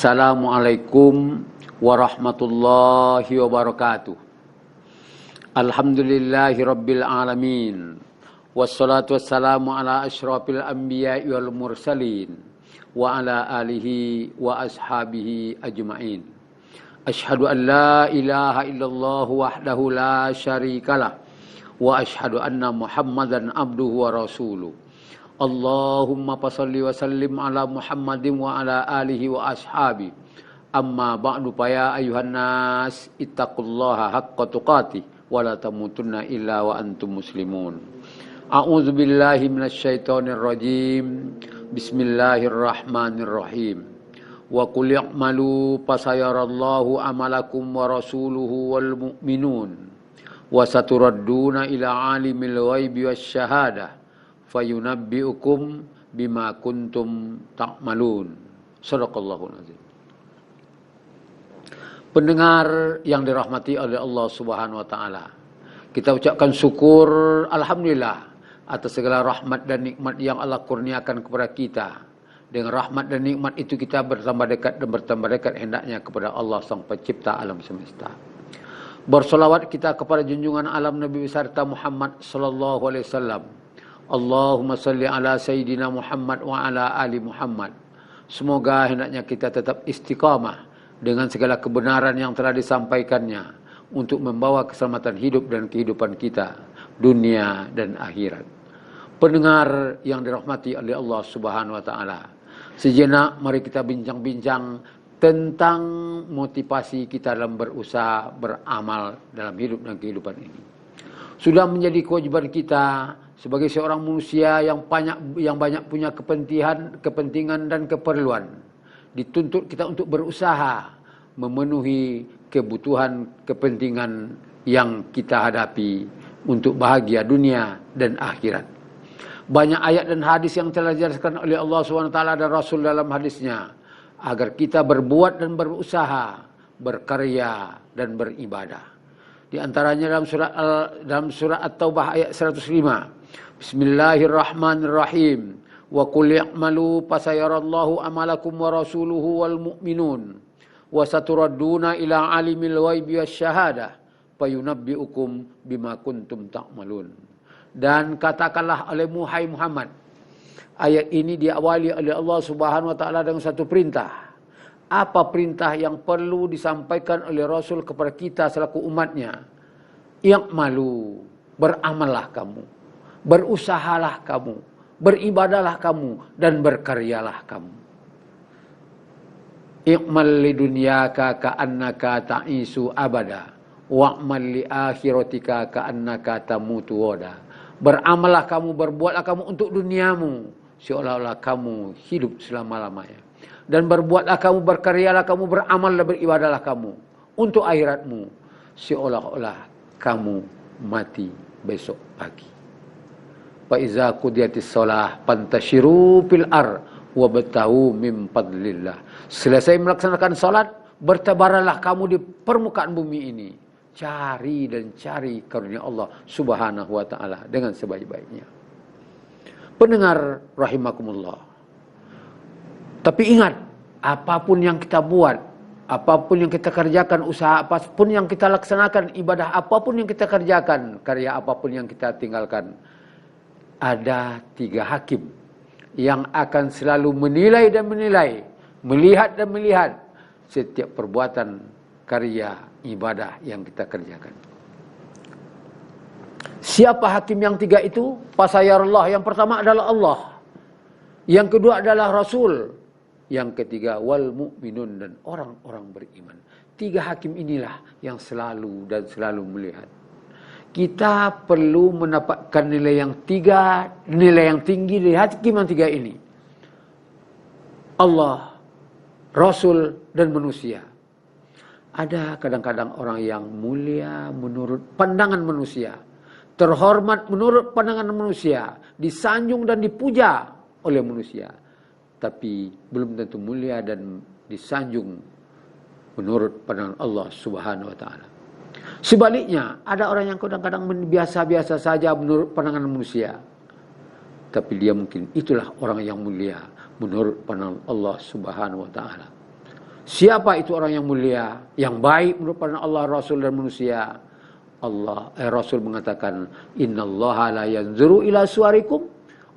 Assalamualaikum warahmatullahi wabarakatuh. Alhamdulillahi rabbil alamin. Wassalatu wassalamu ala asyrafil anbiya'i wal mursalin wa ala alihi wa ashabihi ajma'in. Ashhadu an la ilaha illallah wahdahu la syarikalah wa ashhadu anna Muhammadan abduhu wa rasuluh. Allahumma fasalli wa sallim ala Muhammadin wa ala alihi wa ashabi. Amma ba'du fa ya ayuhan nas ittaqullaha haqqa tuqatih wa la tamutunna illa wa antum muslimun. A'udzu billahi minasyaitonir rajim. Bismillahirrahmanirrahim. Wa qul i'malu fasayarallahu amalakum wa rasuluhu wal mu'minun wa saturadduna ila alimil ghaibi wasyahadah fayunabbi'ukum bima kuntum ta'malun. Shadaqallahul azim. Pendengar yang dirahmati oleh Allah Subhanahu wa taala, kita ucapkan syukur alhamdulillah atas segala rahmat dan nikmat yang Allah kurniakan kepada kita. Dengan rahmat dan nikmat itu kita bertambah dekat hendaknya kepada Allah Sang Pencipta alam semesta. Bersolawat kita kepada junjungan alam Nabi beserta Muhammad sallallahu alaihi wasallam. Allahumma salli ala Sayyidina Muhammad wa ala ali Muhammad. Semoga hendaknya kita tetap istiqamah dengan segala kebenaran yang telah disampaikannya untuk membawa keselamatan hidup dan kehidupan kita, dunia dan akhirat. Pendengar yang dirahmati oleh Allah Subhanahu wa taala, sejenak mari kita bincang-bincang tentang motivasi kita dalam berusaha, beramal dalam hidup dan kehidupan ini. Sudah menjadi kewajiban kita sebagai seorang manusia yang banyak punya kepentingan dan keperluan. Dituntut kita untuk berusaha memenuhi kebutuhan, kepentingan yang kita hadapi untuk bahagia dunia dan akhirat. Banyak ayat dan hadis yang telah dijelaskan oleh Allah SWT dan Rasul dalam hadisnya agar kita berbuat dan berusaha, berkarya dan beribadah. Di antaranya dalam surah At-Taubah ayat 105. Bismillahirrahmanirrahim. Wa qul i'malu fasayarallahu amalakum wa rasuluhu wal mu'minun wa saturadduna ila alimil ghaibi wasyahadah fayunabbi'ukum bima kuntum ta'malun. Dan katakanlah oleh Muhammad, ayat ini diawali oleh Allah Subhanahu wa taala dengan satu perintah. Apa perintah yang perlu disampaikan oleh Rasul kepada kita selaku umatnya? I'malu, beramallah kamu, berusahalah kamu, beribadahlah kamu, dan berkaryalah kamu. I'mal lidunyaka ka'annaka ta'isu abada, wa'mal li akhiratika ka'annaka tamutu wada. Beramallah kamu, berbuatlah kamu untuk duniamu, seolah-olah kamu hidup selama-lamanya. Dan berbuatlah kamu, berkaryalah kamu, beramal dan beribadahlah kamu untuk akhiratmu, seolah-olah kamu mati besok pagi. Fa iza qudiyatis shalah fantashiru fil ar wabtahu min fadlillah. Selesai melaksanakan salat, bertebaranlah kamu di permukaan bumi ini. Cari karunia Allah Subhanahu wa taala dengan sebaik-baiknya. Pendengar rahimakumullah. Tapi ingat, apapun yang kita buat, apapun yang kita kerjakan, usaha apapun yang kita laksanakan, ibadah apapun yang kita kerjakan, karya apapun yang kita tinggalkan, ada 3 hakim yang akan selalu menilai dan menilai, melihat dan melihat setiap perbuatan, karya, ibadah yang kita kerjakan. Siapa hakim yang 3 itu? Fasayarullah. Yang pertama adalah Allah. Yang kedua adalah Rasul. Yang ketiga wal mu'minun, dan orang-orang beriman. 3 hakim inilah yang selalu melihat. Kita perlu mendapatkan nilai yang tinggi dari hakim yang 3 ini. Allah, Rasul, dan manusia. Ada kadang-kadang orang yang mulia menurut pandangan manusia, terhormat menurut pandangan manusia, disanjung dan dipuja oleh manusia, tapi belum tentu mulia dan disanjung menurut pandangan Allah Subhanahu wa taala. Sebaliknya, ada orang yang kadang-kadang biasa-biasa saja menurut pandangan manusia, tapi dia mungkin itulah orang yang mulia menurut pandangan Allah Subhanahu wa taala. Siapa itu orang yang mulia, yang baik menurut pandangan Allah, Rasul dan manusia? Rasul mengatakan, innallaha la yanzuru ila suwarikum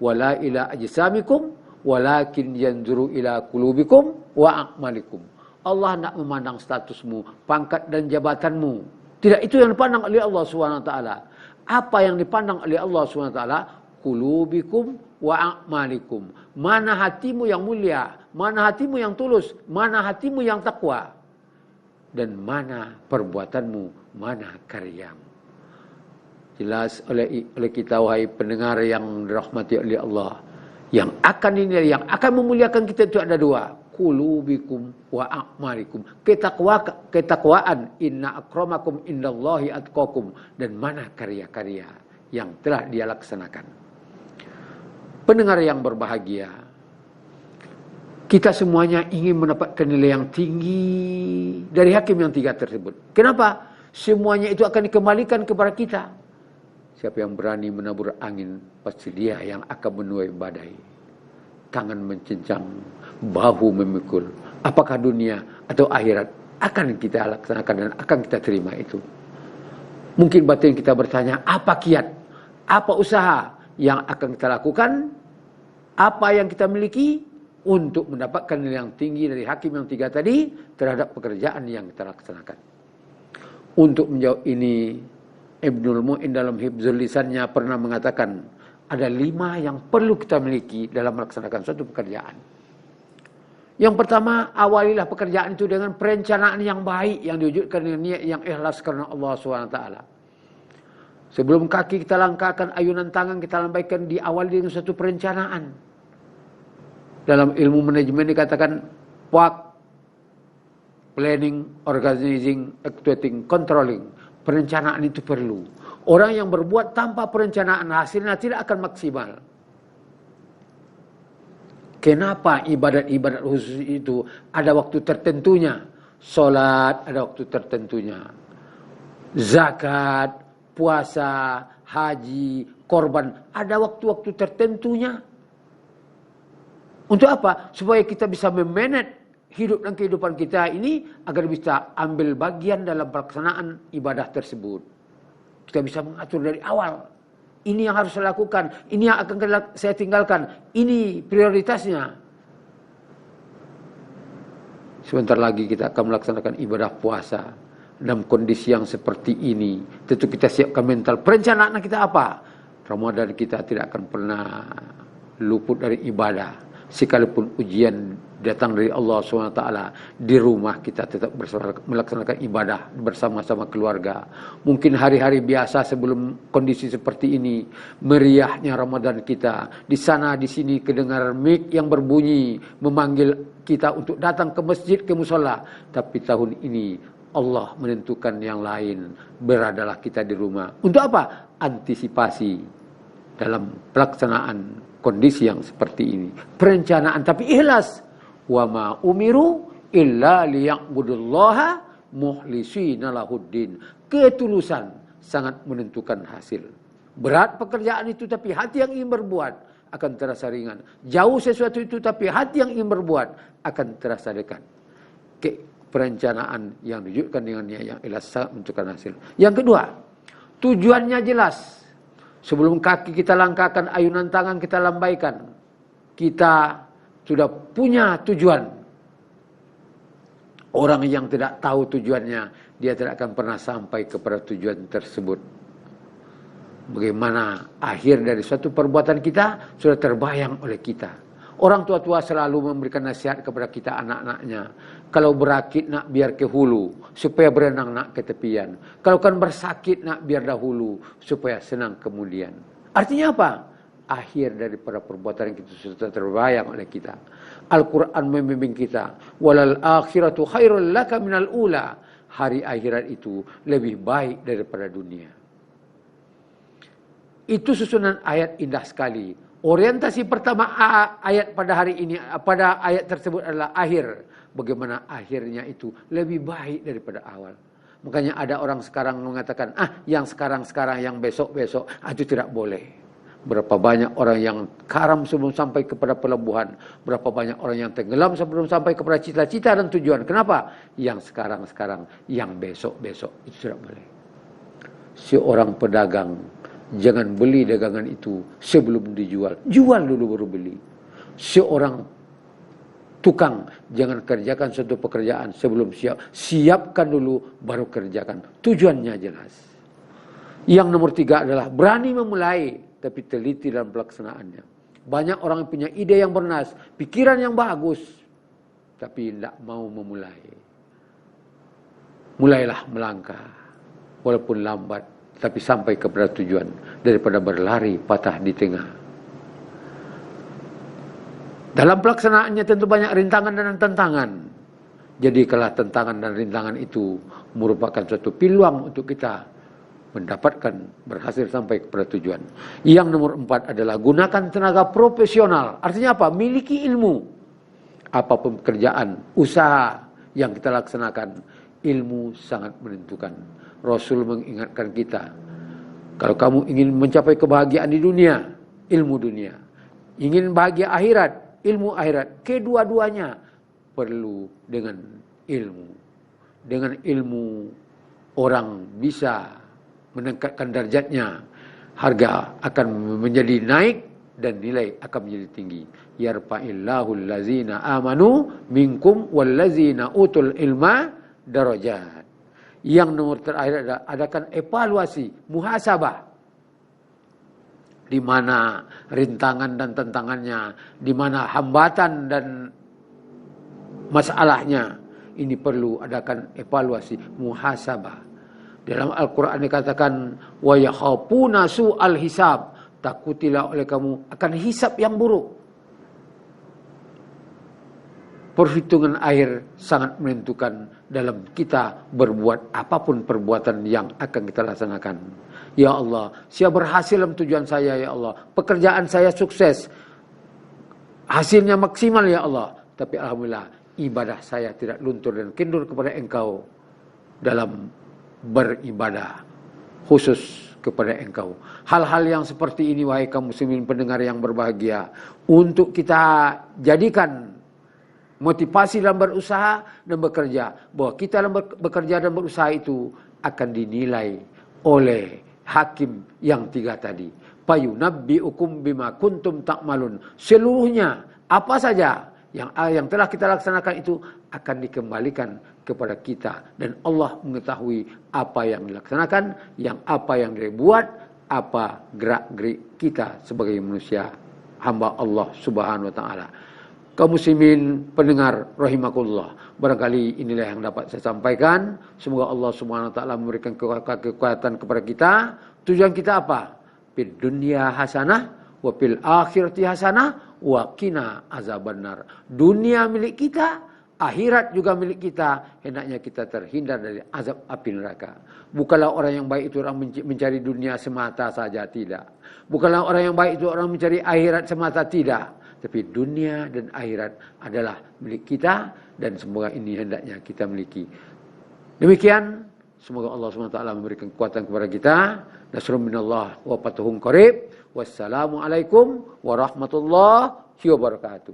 wala ila ajsamikum walakin yanzuru ila qulubikum wa a'malikum. Allah tidak memandang statusmu, pangkat dan jabatanmu. Tidak itu yang dipandang oleh Allah SWT. Apa yang dipandang oleh Allah SWT? Qulubikum wa a'malikum. Mana hatimu yang mulia, mana hatimu yang tulus, mana hatimu yang takwa, dan mana perbuatanmu, mana karyamu. Jelas oleh kita, wahai pendengar yang dirahmati oleh Allah, yang akan dinilai, yang akan memuliakan kita itu ada dua: qulubikum wa a'malikum. Ketakwaan, inna akramakum indallahi atqakum, dan mana karya-karya yang telah dia laksanakan. Pendengar yang berbahagia, kita semuanya ingin mendapatkan nilai yang tinggi dari hakim yang tiga tersebut. Kenapa? Semuanya itu akan dikembalikan kepada kita. Siapa yang berani menabur angin, pasti dia yang akan menuai badai. Tangan mencincang, bahu memikul. Apakah dunia atau akhirat akan kita laksanakan dan akan kita terima itu. Mungkin batin kita bertanya, apa kiat, apa usaha yang akan kita lakukan, apa yang kita miliki untuk mendapatkan nilai yang tinggi dari hakim yang tiga tadi terhadap pekerjaan yang kita laksanakan. Untuk menjawab ini, Ibnul Mu'in dalam Hibzul Lisannya pernah mengatakan, ada 5 yang perlu kita miliki dalam melaksanakan suatu pekerjaan. Yang pertama, awalilah pekerjaan itu dengan perencanaan yang baik, yang diwujudkan dengan niat yang ikhlas karena Allah SWT. Sebelum kaki kita langkahkan, ayunan tangan kita lambaikan, diawali dengan suatu perencanaan. Dalam ilmu manajemen dikatakan POAK, planning, organizing, actuating, controlling. Perencanaan itu perlu. Orang yang berbuat tanpa perencanaan, hasilnya tidak akan maksimal. Kenapa ibadat-ibadat khusus itu ada waktu tertentunya? Salat ada waktu tertentunya. Zakat, puasa, haji, korban ada waktu-waktu tertentunya. Untuk apa? Supaya kita bisa memanage hidup dan kehidupan kita ini agar bisa ambil bagian dalam pelaksanaan ibadah tersebut. Kita bisa mengatur dari awal. Ini yang harus saya lakukan, ini yang akan saya tinggalkan, ini prioritasnya. Sebentar lagi kita akan melaksanakan ibadah puasa. Dalam kondisi yang seperti ini, tentu kita siapkan mental. Perencanaan kita apa? Ramadan kita tidak akan pernah luput dari ibadah. Sekalipun ujian datang dari Allah SWT, di rumah kita tetap melaksanakan ibadah bersama-sama keluarga. Mungkin hari-hari biasa sebelum kondisi seperti ini, meriahnya Ramadan kita. Di sana, di sini kedengaran mik yang berbunyi, memanggil kita untuk datang ke masjid, ke musola. Tapi tahun ini Allah menentukan yang lain. Beradalah kita di rumah. Untuk apa? Antisipasi dalam pelaksanaan kondisi yang seperti ini. Perencanaan tapi ikhlas. Wa ma umiru illa liya'budullaha mukhlisina lahuddin. Ketulusan sangat menentukan hasil. Berat pekerjaan itu tapi hati yang ingin berbuat akan terasa ringan. Jauh sesuatu itu tapi hati yang ingin berbuat akan terasa dekat. Perencanaan yang diwujudkan dengan niat yang ikhlas sangat menentukan hasil. Yang kedua, tujuannya jelas. Sebelum kaki kita langkahkan, ayunan tangan kita lambaikan, kita sudah punya tujuan. Orang yang tidak tahu tujuannya, dia tidak akan pernah sampai kepada tujuan tersebut. Bagaimana akhir dari suatu perbuatan kita sudah terbayang oleh kita. Orang tua-tua selalu memberikan nasihat kepada kita anak-anaknya. Kalau berakit nak biar ke hulu, supaya berenang nak ke tepian. Kalau kan bersakit nak biar dahulu, supaya senang kemudian. Artinya apa? Akhir daripada perbuatan kita sudah terbayang oleh kita. Al-Quran membimbing kita. Walal akhiratu khairul laka minal ula. Hari akhirat itu lebih baik daripada dunia. Itu susunan ayat indah sekali. Orientasi pertama ayat pada hari ini, pada ayat tersebut adalah akhir. Bagaimana akhirnya itu lebih baik daripada awal. Makanya ada orang sekarang mengatakan, yang sekarang-sekarang, yang besok-besok, itu tidak boleh. Berapa banyak orang yang karam sebelum sampai kepada pelabuhan. Berapa banyak orang yang tenggelam sebelum sampai kepada cita-cita dan tujuan. Kenapa? Yang sekarang-sekarang, yang besok-besok. Itu tidak boleh. Seorang pedagang, jangan beli dagangan itu sebelum dijual. Jual dulu baru beli. Seorang tukang, jangan kerjakan suatu pekerjaan sebelum siap. Siapkan dulu baru kerjakan. Tujuannya jelas. Yang nomor 3 adalah berani memulai, tapi teliti dalam pelaksanaannya. Banyak orang yang punya ide yang bernas, pikiran yang bagus, tapi tidak mau memulai. Mulailah melangkah, walaupun lambat, tapi sampai kepada tujuan, daripada berlari patah di tengah. Dalam pelaksanaannya tentu banyak rintangan dan tantangan. Jadi kalau tantangan dan rintangan itu merupakan suatu peluang untuk kita mendapatkan berhasil sampai kepada tujuan. Yang nomor 4 adalah gunakan tenaga profesional. Artinya apa? Miliki ilmu. Apapun pekerjaan, usaha yang kita laksanakan, ilmu sangat menentukan. Rasul mengingatkan kita, kalau kamu ingin mencapai kebahagiaan di dunia, ilmu dunia. Ingin bahagia akhirat, ilmu akhirat. Kedua-duanya perlu dengan ilmu. Dengan ilmu orang bisa meningkatkan derajatnya, harga akan menjadi naik dan nilai akan menjadi tinggi. Yarfa'illahu allazina amanu minkum wallazina utul ilma darajat. Yang nomor terakhir adalah adakan evaluasi, muhasabah. Di mana rintangan dan tantangannya, di mana hambatan dan masalahnya. Ini perlu adakan evaluasi, muhasabah. Dalam Al-Quran dikatakan, wa yakhafuna su'al hisab, takutilah oleh kamu akan hisab yang buruk. Perhitungan akhir sangat menentukan dalam kita berbuat apapun perbuatan yang akan kita laksanakan. Ya Allah, saya berhasil dalam tujuan saya, ya Allah. Pekerjaan saya sukses, hasilnya maksimal, ya Allah. Tapi alhamdulillah, ibadah saya tidak luntur dan kendur kepada Engkau dalam beribadah khusus kepada Engkau. Hal-hal yang seperti ini, wahai kaum muslimin pendengar yang berbahagia, untuk kita jadikan motivasi dalam berusaha dan bekerja, bahwa kita dalam bekerja dan berusaha itu akan dinilai oleh hakim yang 3 tadi. Fayunabbi'ukum bima kuntum ta'malun. Seluruhnya apa saja yang telah kita laksanakan itu akan dikembalikan kepada kita, dan Allah mengetahui apa yang dilaksanakan, yang apa yang dibuat, apa gerak-gerik kita sebagai manusia hamba Allah Subhanahu wa taala. Kaum muslimin pendengar rahimakumullah, barangkali inilah yang dapat saya sampaikan. Semoga Allah Subhanahu wa taala memberikan kekuatan kepada kita. Tujuan kita apa? Fid dunya hasanah wa fil akhirati hasanah wa qina azabannar. Dunia milik kita, akhirat juga milik kita. Hendaknya kita terhindar dari azab api neraka. Bukanlah orang yang baik itu orang mencari dunia semata saja, tidak. Bukanlah orang yang baik itu orang mencari akhirat semata, tidak. Tapi dunia dan akhirat adalah milik kita, dan semoga ini hendaknya kita miliki. Demikian, semoga Allah SWT memberikan kekuatan kepada kita. Nasrun minallah wa fatuhun qarib. Wassalamualaikum warahmatullahi wabarakatuh.